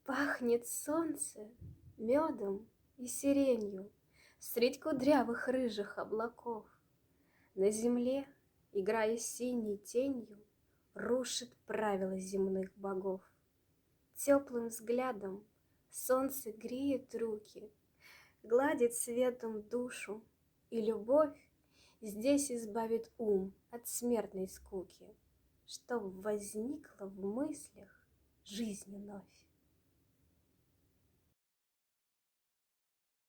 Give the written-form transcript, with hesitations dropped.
Пахнет солнце медом и сиренью Средь кудрявых рыжих облаков. На земле, играя синей тенью, Рушит правила земных богов. Теплым взглядом солнце греет руки, Гладит светом душу, и любовь Здесь избавит ум от смертной скуки, Чтоб возникла в мыслях жизнь вновь.